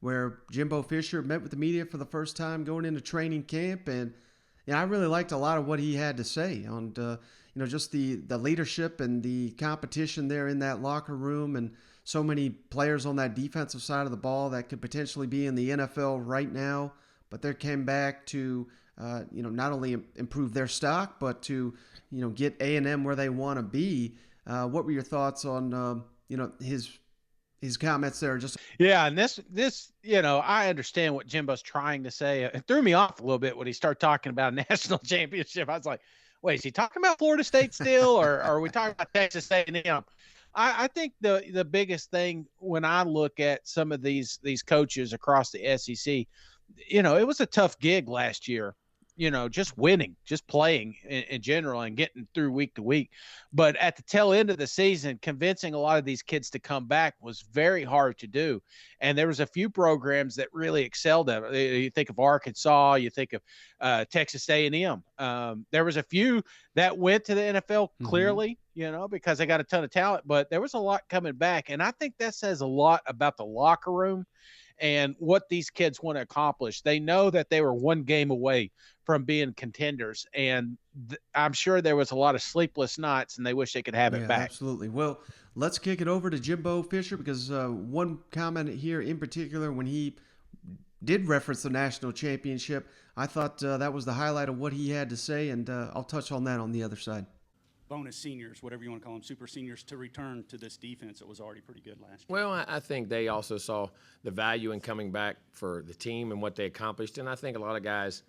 where Jimbo Fisher met with the media for the first time going into training camp, and I really liked a lot of what he had to say on just the leadership and the competition there in that locker room, and so many players on that defensive side of the ball that could potentially be in the NFL right now, but they came back to not only improve their stock, but to get A&M where they want to be. What were your thoughts on his comments there? Just Yeah, and this I understand what Jimbo's trying to say. It threw me off a little bit when he started talking about a national championship. I was like, wait, is he talking about Florida State still, or are we talking about Texas A&M? I think the biggest thing when I look at some of these coaches across the SEC, it was a tough gig last year. Just winning, just playing in general and getting through week to week. But at the tail end of the season, convincing a lot of these kids to come back was very hard to do. And there was a few programs that really excelled at it. You think of Arkansas, you think of Texas A&M. There was a few that went to the NFL clearly, because they got a ton of talent, but there was a lot coming back. And I think that says a lot about the locker room and what these kids want to accomplish. They know that they were one game away from being contenders, and I'm sure there was a lot of sleepless nights, and they wish they could have it back. Absolutely. Well, let's kick it over to Jimbo Fisher, because one comment here in particular, when he did reference the national championship, I thought that was the highlight of what he had to say, and I'll touch on that on the other side. Bonus seniors, whatever you want to call them, super seniors, to return to this defense that was already pretty good last year? Well, I think they also saw the value in coming back for the team and what they accomplished, and I think a lot of guys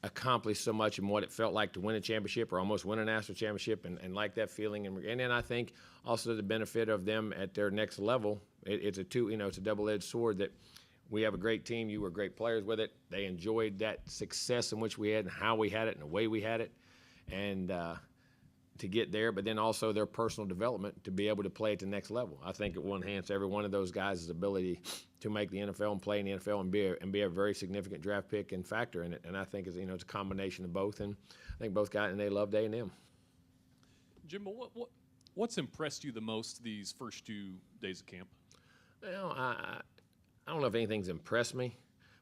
accomplished so much in what it felt like to win a championship or almost win a national championship, and like that feeling. And then I think also the benefit of them at their next level, it's a double-edged sword that we have a great team. You were great players with it. They enjoyed that success in which we had and how we had it and the way we had it. And to get there, but then also their personal development to be able to play at the next level. I think it will enhance every one of those guys' ability to make the NFL and play in the NFL and be a very significant draft pick and factor in it. And I think it's a combination of both. And I think both guys, and they loved A&M. Jimbo, what's impressed you the most these first 2 days of camp? Well, I don't know if anything's impressed me,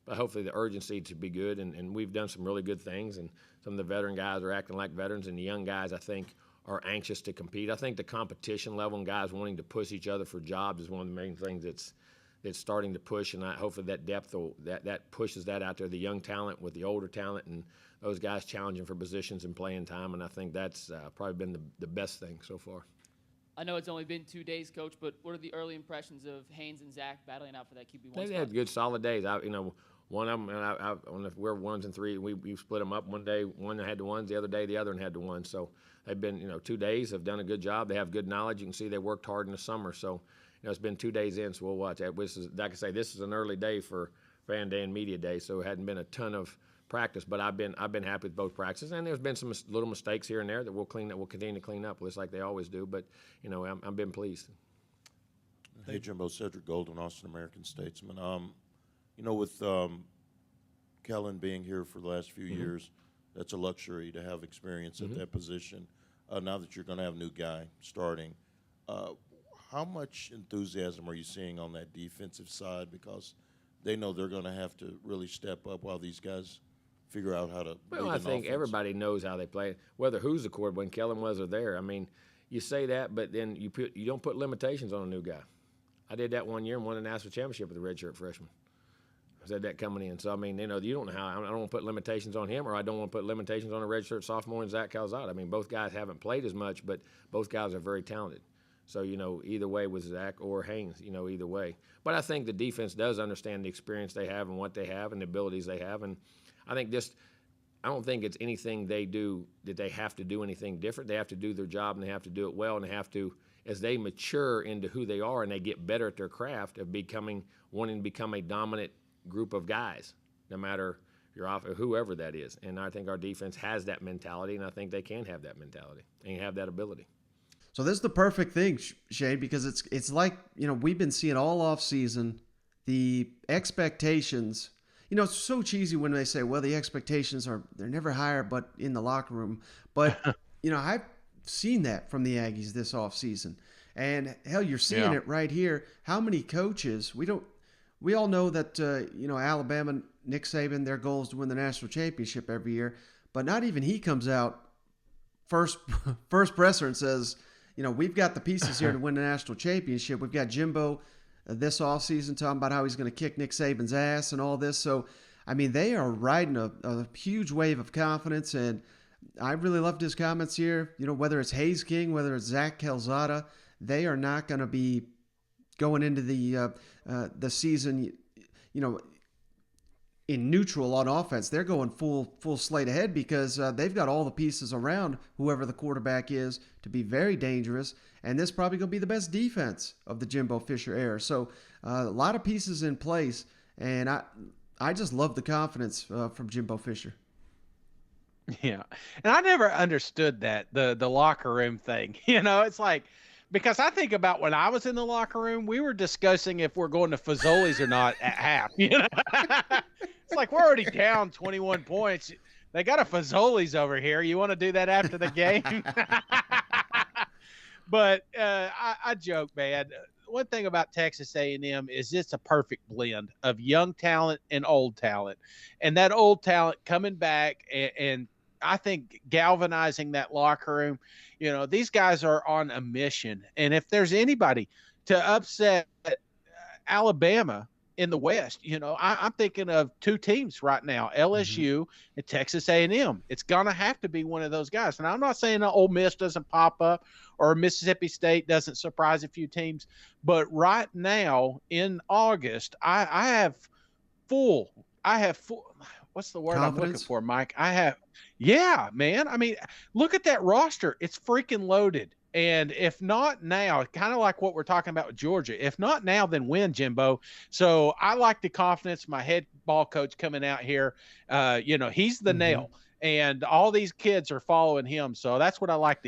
but hopefully the urgency to be good. And we've done some really good things, and some of the veteran guys are acting like veterans, and the young guys, I think, are anxious to compete. I think the competition level and guys wanting to push each other for jobs is one of the main things that's starting to push, and hopefully that depth that pushes that out there, the young talent with the older talent, and those guys challenging for positions and playing time, and I think that's probably been the best thing so far. I know it's only been 2 days, Coach, but what are the early impressions of Haynes and Zach battling out for that QB1 spot? They had good, solid days. One of them, we're 1s and 3s. We split them up. One day, one had the ones. The other day, the other one had the ones. So they've been, 2 days, have done a good job. They have good knowledge. You can see they worked hard in the summer. So, it's been 2 days in, so we'll watch that. Like I say, this is an early day for Fan Day and Media Day, so it hadn't been a ton of practice. But I've been happy with both practices, and there's been some little mistakes here and there that we'll continue to clean up, just like they always do. But I've been pleased. Hey, Jimbo, Cedric Golden, Austin American Statesman. With Kellen being here for the last few years, that's a luxury to have experience at that position. Now that you're going to have a new guy starting, how much enthusiasm are you seeing on that defensive side? Because they know they're going to have to really step up while these guys figure out how to. Well, I think everybody knows how they play, whether who's the quarterback, when Kellen was or there. I mean, you say that, but then you don't put limitations on a new guy. I did that one year and won a national championship with a redshirt freshman. I said that coming in. So, I mean, you don't know how. I don't want to put limitations on him, or I don't want to put limitations on a redshirt sophomore and Zach Calzada. I mean, both guys haven't played as much, but both guys are very talented. So, either way with Zach or Haynes, either way. But I think the defense does understand the experience they have and what they have and the abilities they have. And I think I don't think it's anything they do that they have to do anything different. They have to do their job, and they have to do it well, and they have to, as they mature into who they are and they get better at their craft of wanting to become a dominant group of guys, no matter you're off or whoever that is. And I think our defense has that mentality, and I think they can have that mentality and have that ability. So this is the perfect thing, Shane, because it's like, we've been seeing all off season the expectations. It's so cheesy when they say, well, the expectations they're never higher but in the locker room. But, I've seen that from the Aggies this off season. And hell, you're seeing it right here. How many coaches, we we all know that, Alabama, Nick Saban, their goal is to win the national championship every year, but not even he comes out first presser and says, we've got the pieces here to win the national championship. We've got Jimbo this offseason talking about how he's going to kick Nick Saban's ass and all this. So, I mean, they are riding a huge wave of confidence, and I really loved his comments here. Whether it's Haynes King, whether it's Zach Calzada, they are not going to be going into the season, in neutral on offense. They're going full slate ahead because they've got all the pieces around whoever the quarterback is to be very dangerous. And this is probably going to be the best defense of the Jimbo Fisher era. So a lot of pieces in place, and I just love the confidence from Jimbo Fisher. Yeah. And I never understood that, the locker room thing. It's like, because I think about when I was in the locker room, we were discussing if we're going to Fazoli's or not at half. It's like, we're already down 21 points. They got a Fazoli's over here. You want to do that after the game? But I joke, man. One thing about Texas A&M is it's a perfect blend of young talent and old talent. And that old talent coming back and I think galvanizing that locker room. These guys are on a mission. And if there's anybody to upset Alabama in the West, I'm thinking of two teams right now, LSU and Texas A&M. It's going to have to be one of those guys. And I'm not saying that Ole Miss doesn't pop up or Mississippi State doesn't surprise a few teams. But right now in August, I have full what's the word confidence? I'm looking for, Mike? Yeah, man. I mean, look at that roster. It's freaking loaded. And if not now, kind of like what we're talking about with Georgia, if not now, then when, Jimbo? So I like the confidence. My head ball coach coming out here, he's the nail. And all these kids are following him. So that's what I like to